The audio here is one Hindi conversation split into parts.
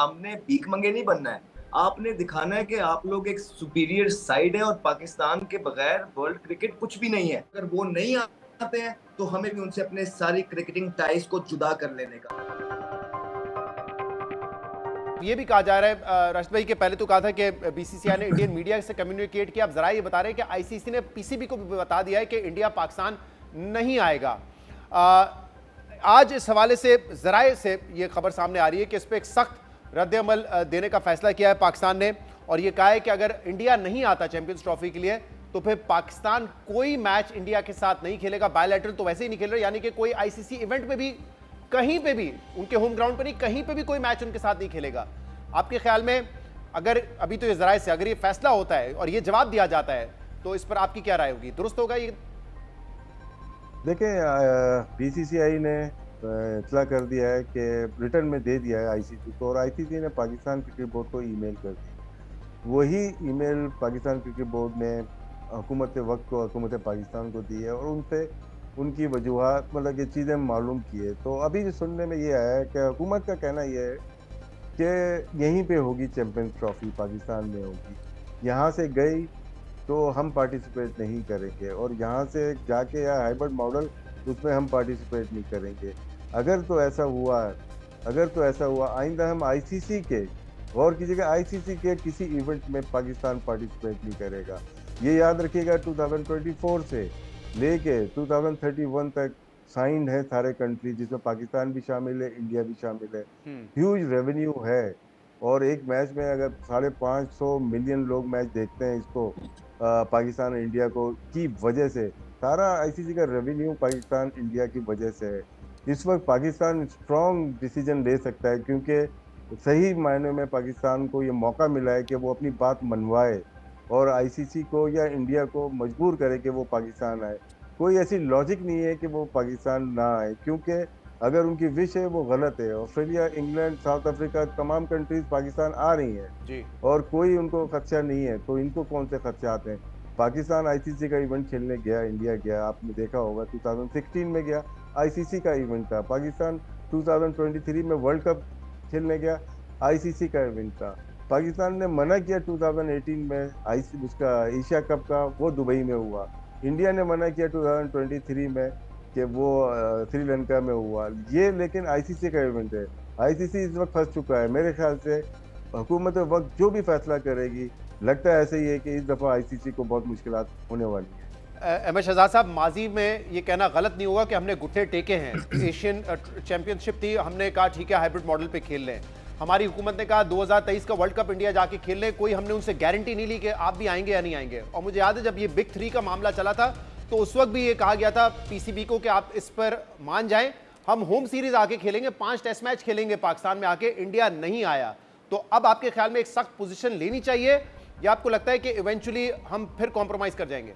आपने भीख मंगे नहीं बनना है। आपने दिखाना है कि आप लोग एक सुपीरियर साइड है और पाकिस्तान के बगैर वर्ल्ड क्रिकेट कुछ भी नहीं है। अगर वो नहीं आते हैं तो हमें भी उनसे अपने सारी क्रिकेटिंग टाइज को जुदा कर लेने का। ये भी कहा जा रहा है राशिद भाई के पहले तो कहा था कि बीसीसीआई ने इंडियन मीडिया से कम्युनिकेट किया, अब जरा ये बता रहे हैं कि आईसीसी ने पीसीबी को भी बता दिया है कि इंडिया पाकिस्तान नहीं आएगा। आज इस हवाले से जराए से ये खबर सामने आ रही है कि इस पर एक सख्त रद्द-ए-अमल देने का फैसला किया है पाकिस्तान ने, और ये कहा है कि अगर इंडिया नहीं आता चैंपियंस ट्रॉफी के लिए तो फिर पाकिस्तान कोई मैच इंडिया के साथ नहीं खेलेगा। बायलैटरल तो वैसे ही नहीं खेल रहे, यानी कि कोई आईसीसी इवेंट में भी, कहीं पे भी, उनके होम ग्राउंड पर नहीं, कहीं पे भी कोई मैच उनके साथ नहीं खेलेगा। आपके ख्याल में अगर अभी तो ये जराए से अगर ये फैसला होता है और ये जवाब दिया जाता है तो इस पर आपकी क्या राय होगी? दुरुस्त होगा ये? देखिए, बीसीसीआई ने इतला कर दिया है कि रिटर्न में दे दिया है आईसीसी को, और आईसीसी ने पाकिस्तान क्रिकेट बोर्ड को ईमेल कर दी। वही ईमेल पाकिस्तान क्रिकेट बोर्ड ने हुकूमत वक्त को, हुकूमत पाकिस्तान को दी है और उनसे उनकी वजूहत, मतलब ये चीज़ें मालूम की है। तो अभी जो सुनने में ये आया है कि हुकूमत का कहना ये है कि यहीं पे होगी चैंपियंस ट्रॉफी, पाकिस्तान में होगी। यहाँ से गई तो हम पार्टिसिपेट नहीं करेंगे, और यहाँ से जाके या हाइब्रिड मॉडल, उसमें हम पार्टिसिपेट नहीं करेंगे। अगर तो ऐसा हुआ आइंदा हम आईसीसी के, गौर कीजिएगा, आईसीसी के किसी इवेंट में पाकिस्तान पार्टिसिपेट नहीं करेगा। ये याद रखिएगा, 2024 से लेके 2031 तक साइंड है सारे कंट्री, जिसमें पाकिस्तान भी शामिल है, इंडिया भी शामिल है। ह्यूज रेवेन्यू है, और एक मैच में अगर 550 मिलियन लोग मैच देखते हैं इसको, पाकिस्तान और इंडिया को, की वजह से सारा आईसीसी का रेवेन्यू पाकिस्तान इंडिया की वजह से है। इस वक्त पाकिस्तान स्ट्रॉन्ग डिसीजन ले सकता है, क्योंकि सही मायने में पाकिस्तान को ये मौका मिला है कि वो अपनी बात मनवाए और आईसीसी को या इंडिया को मजबूर करे कि वो पाकिस्तान आए। कोई ऐसी लॉजिक नहीं है कि वो पाकिस्तान ना आए, क्योंकि अगर उनकी विश है वो गलत है। ऑस्ट्रेलिया, इंग्लैंड, साउथ अफ्रीका, तमाम कंट्रीज पाकिस्तान आ रही हैं जी। और कोई उनको खदशा नहीं है, तो इनको कौन से खदशात हैं? पाकिस्तान आईसीसी का इवेंट खेलने गया, इंडिया गया, आपने देखा होगा 2016 में गया, आईसीसी का इवेंट था। पाकिस्तान 2023 में वर्ल्ड कप खेलने गया, आईसीसी का इवेंट था। पाकिस्तान ने मना किया 2018 में उसका एशिया कप का, वो दुबई में हुआ। इंडिया ने मना किया 2023 में कि वो श्रीलंका में हुआ। ये लेकिन आईसीसी का इवेंट है। आईसीसी इस वक्त फंस चुका है। मेरे ख्याल से हुकूमत वक्त जो भी फैसला करेगी, लगता है ऐसे ही है कि इस दफ़ा आईसीसी को बहुत मुश्किलात होने वाली है। अहमद शहजाद साहब, माजी में ये कहना गलत नहीं होगा कि हमने घुटने टेके हैं। एशियन चैंपियनशिप थी, हमने कहा ठीक है हाइब्रिड मॉडल पे खेल लें। हमारी हुकूमत ने कहा 2023 का वर्ल्ड कप इंडिया जाके खेल ले, कोई हमने उनसे गारंटी नहीं ली कि आप भी आएंगे या नहीं आएंगे। और मुझे याद है जब ये बिग 3 का मामला चला था तो उस वक्त भी ये कहा गया था पीसीबी को कि आप इस पर मान जाएं, हम होम सीरीज आके खेलेंगे, 5 टेस्ट मैच खेलेंगे पाकिस्तान में आके। इंडिया नहीं आया, तो अब आपके ख्याल में एक सख्त पोजीशन लेनी चाहिए या आपको लगता है कि इवेंचुअली हम फिर कॉम्प्रोमाइज कर जाएंगे?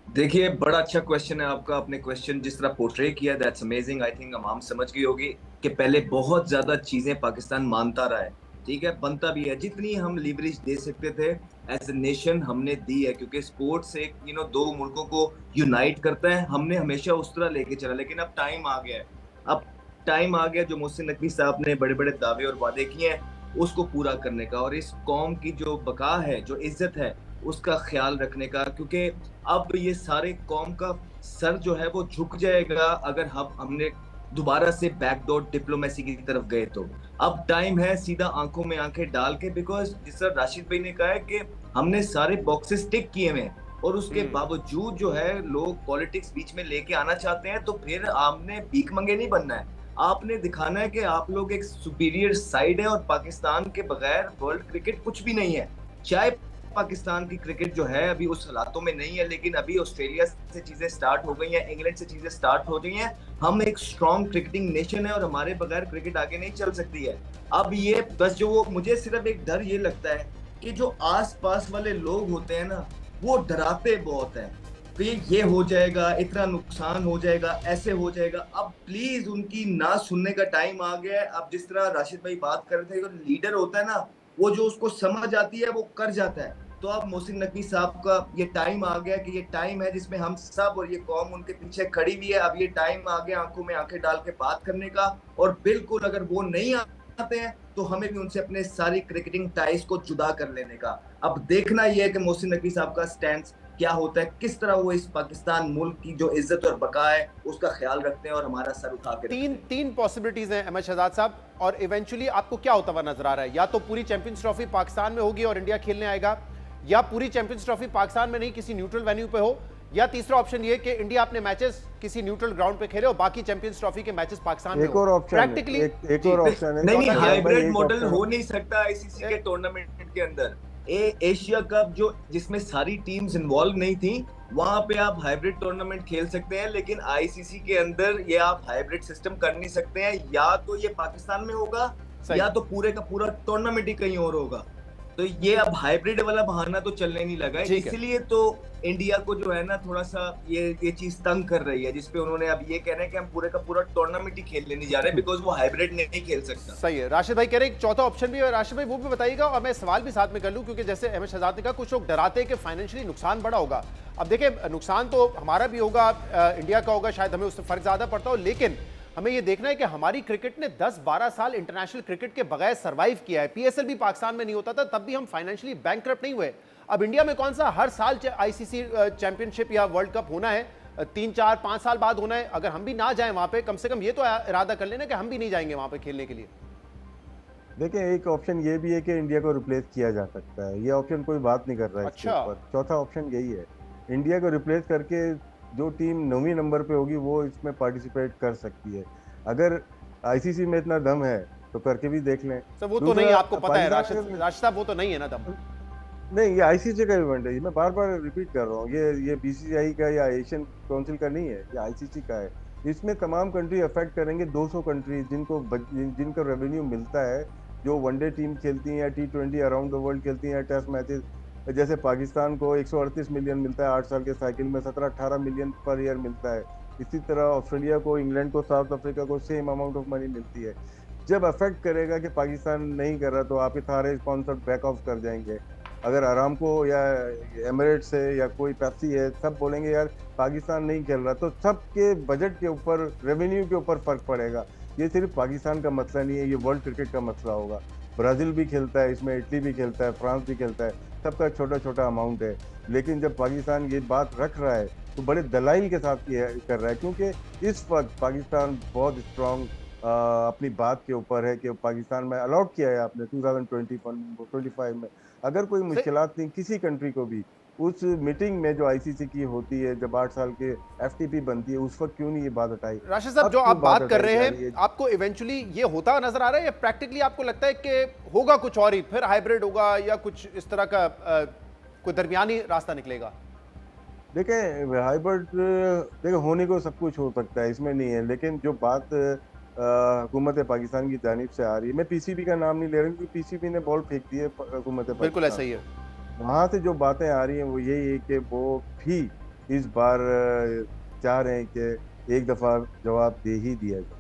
देखिए, बड़ा अच्छा क्वेश्चन है आपका। आपने क्वेश्चन जिस तरह पोर्ट्रे किया, दैट्स अमेजिंग। आई थिंक आवाम समझ गई होगी कि पहले बहुत ज्यादा चीजें पाकिस्तान मानता रहा है, ठीक है, बनता भी है। जितनी हम लीवरेज दे सकते थे एज ए नेशन हमने दी है, क्योंकि स्पोर्ट्स एक दो मुल्कों को यूनाइट करता है। हमने हमेशा उस तरह लेके चला, लेकिन अब टाइम आ गया है। अब टाइम आ गया जो मोहसिन नकवी साहब ने बड़े बड़े दावे और वादे किए हैं उसको पूरा करने का, और इस कौम की जो बका है, जो इज्जत है, उसका ख्याल रखने का। क्योंकि अब ये सारे कौम का सर जो है वो झुक जाएगा अगर हमने दोबारा से बैकडोर डिप्लोमेसी की तरफ गए। तो अब टाइम है सीधा आंखों में आंखें डाल के, बिकॉज जिस तरह राशिद भाई ने कहा है कि हमने सारे बॉक्सेस टिक किए हुए हैं, और उसके बावजूद जो है लोग पॉलिटिक्स बीच में लेके आना चाहते हैं। तो फिर आपने भीख मंगे नहीं बनना है, आपने दिखाना है कि आप लोग एक सुपीरियर साइड है और पाकिस्तान के बगैर वर्ल्ड क्रिकेट कुछ भी नहीं है। चाहे पाकिस्तान की क्रिकेट जो है अभी उस हालातों में नहीं है, लेकिन अभी ऑस्ट्रेलिया से चीजें स्टार्ट हो गई हैं, इंग्लैंड से चीजें स्टार्ट हो रही हैं। हम एक स्ट्रॉन्ग क्रिकेटिंग नेशन है और हमारे बगैर क्रिकेट आगे नहीं चल सकती है। अब ये बस जो वो मुझे सिर्फ एक डर ये लगता है कि जो आस-पास वाले लोग होते हैं ना, वो डराते बहुत हैं कि ये हो जाएगा, इतना नुकसान हो जाएगा, ऐसे हो जाएगा। अब प्लीज उनकी ना सुनने का टाइम आ गया है। अब जिस तरह राशिद भाई बात कर रहे थे, जो लीडर होता है ना, वो जो उसको समझ आती है वो कर जाता है। तो अब मोहसिन नकवी साहब का ये टाइम आ गया कि ये टाइम है जिसमें हम सब और ये कौम उनके पीछे खड़ी हुई है। अब ये टाइम आ गया आंखों में आंखें डाल के बात करने का, और बिल्कुल अगर वो नहीं चाहते हैं तो हमें भी उनसे अपने सारी क्रिकेटिंग टाइज को जुदा कर लेने का। अब देखना यह है कि मोहसिन नकवी साहब का स्टैंड क्या होता है, किस तरह वो इस पाकिस्तान मुल्क की जो इज्जत और बका है उसका ख्याल रखते हैं और हमारा सर उठा के रखते हैं। तीन पॉसिबिलिटीज हैं अहमद शहजाद साहब, और इवेंचुअली आपको क्या होता हुआ नजर आ रहा है? या तो पूरी चैंपियंस ट्रॉफी पाकिस्तान में होगी और इंडिया खेलने आएगा, या पूरी चैंपियंस ट्रॉफी पाकिस्तान में नहीं किसी न्यूट्रल वेन्यू पे हो, या तीसरा ऑप्शन ये कि इंडिया अपने मैचेस किसी न्यूट्रल ग्राउंड पे खेले और बाकी चैंपियंस ट्रॉफी के मैचेस पाकिस्तान में एक और ऑप्शन प्रैक्टिकली एक और ऑप्शन है। नहीं, हाइब्रिड एक मॉडल option हो नहीं सकता आईसीसी के टूर्नामेंट के अंदर। एशिया कप जो जिसमें सारी टीम्स इन्वॉल्व नहीं थी, वहां पे आप हाइब्रिड टूर्नामेंट खेल सकते हैं, लेकिन आईसीसी के अंदर ये आप हाइब्रिड सिस्टम कर नहीं सकते हैं। या तो ये पाकिस्तान में होगा या तो पूरे का पूरा टूर्नामेंट ही कहीं और होगा। तो ये अब हाइब्रिड वाला बहाना तो चलने नहीं लगा है, इसीलिए तो इंडिया को जो है ना थोड़ा सा ये चीज तंग कर रही है, जिसपे उन्होंने अब ये कह रहे हैं कि हम पूरे का पूरा टूर्नामेंट ही खेलने नहीं जा रहे बिकॉज वो हाइब्रिड नहीं खेल सकता। सही है। राशिद भाई कह रहे हैं एक चौथा ऑप्शन भी है, राशिद भाई वो भी बताइएगा, और मैं सवाल भी साथ में कर लूं क्योंकि जैसे अहमद शहजाद ने कहा कुछ लोग डराते हैं कि फाइनेंशियली नुकसान बड़ा होगा। अब देखिए नुकसान तो हमारा भी होगा, इंडिया का होगा, शायद हमें उससे फर्क ज्यादा पड़ता हो, लेकिन हमें ये देखना है कि हमारी क्रिकेट ने 10-12 साल इंटरनेशनल क्रिकेट के बगैर सर्वाइव किया है। पीएसएल भी पाकिस्तान में नहीं होता था, तब भी हम फाइनेंशियली बैंकक्रप्ट नहीं हुए। अब इंडिया में कौन सा हर साल आईसीसी चैंपियनशिप या वर्ल्ड कप होना है, 3-4-5 साल बाद होना है। अगर हम भी ना जाएं वहां पे, कम से कम ये तो इरादा कर लेना कि हम भी नहीं जाएंगे वहां पे खेलने के लिए। देखिए एक ऑप्शन ये भी है कि इंडिया को रिप्लेस किया जा सकता है, ये ऑप्शन कोई बात नहीं कर रहा है इसके ऊपर। चौथा ऑप्शन यही है, इंडिया को रिप्लेस करके जो टीम 9वीं नंबर पे होगी वो इसमें पार्टिसिपेट कर सकती है। अगर आईसीसी में इतना दम है तो करके भी देख लें। सर वो तो नहीं, आपको पता है राशिद साहब, वो तो नहीं है ना दम। नहीं, ये आईसीसी का इवेंट है, मैं बार बार रिपीट कर रहा हूँ, ये बीसीसीआई का या एशियन काउंसिल का नहीं है, ये आईसीसी का है। इसमें तमाम कंट्री अफेक्ट करेंगे, 200 कंट्री जिनका रेवेन्यू मिलता है, जो वनडे टीम खेलती हैं या T20 अराउंड द वर्ल्ड खेलती हैं या टेस्ट मैचेस। जैसे पाकिस्तान को 138 मिलियन मिलता है 8 साल के साइकिल में, 17-18 मिलियन पर ईयर मिलता है। इसी तरह ऑस्ट्रेलिया को, इंग्लैंड को, साउथ अफ्रीका को सेम अमाउंट ऑफ मनी मिलती है। जब अफेक्ट करेगा कि पाकिस्तान नहीं कर रहा तो आपके सारे स्पॉन्सर बैक ऑफ कर जाएंगे। अगर आरामको या एमिरेट्स है या कोई पेप्सी है, सब बोलेंगे यार पाकिस्तान नहीं खेल रहा, तो सबके बजट के ऊपर, रेवेन्यू के ऊपर फर्क पड़ेगा। ये सिर्फ पाकिस्तान का मसला नहीं है, ये वर्ल्ड क्रिकेट का मसला होगा। ब्राज़ील भी खेलता है इसमें, इटली भी खेलता है, फ्रांस भी खेलता है, सबका छोटा छोटा अमाउंट है। लेकिन जब पाकिस्तान ये बात रख रहा है तो बड़े दलाइल के साथ ये कर रहा है, क्योंकि इस वक्त पाकिस्तान बहुत स्ट्रॉन्ग अपनी बात के ऊपर है कि पाकिस्तान में अलॉट किया है आपने 2025 में। अगर कोई मुश्किलात नहीं किसी कंट्री को भी, उस मीटिंग में जो आईसीसी की होती है, जब 8 साल के एफटीपी बनती है, उस वक्त क्यों नहीं ये बात उठाई? राशिद साहब जो आप बात कर रहे हैं, आपको इवेंचुअली ये होता नजर आ रहा है या प्रैक्टिकली आपको लगता है कि होगा कुछ और ही, फिर हाइब्रिड होगा या कुछ इस तरह का कोई दरमियानी रास्ता निकलेगा? देखें हाइब्रिड होने को सब कुछ हो सकता है, इसमें नहीं है, लेकिन जो बात हुकूमत पाकिस्तान की जानिब से आ रही है, मैं पीसीबी का नाम नहीं ले रहा क्योंकि पीसीबी ने बॉल फेंक दी है हुकूमत पाकिस्तान। बिल्कुल ऐसा ही है। वहाँ से जो बातें आ रही हैं वो यही है कि वो भी इस बार चाह रहे हैं कि एक दफ़ा जवाब दे ही दिया जाए।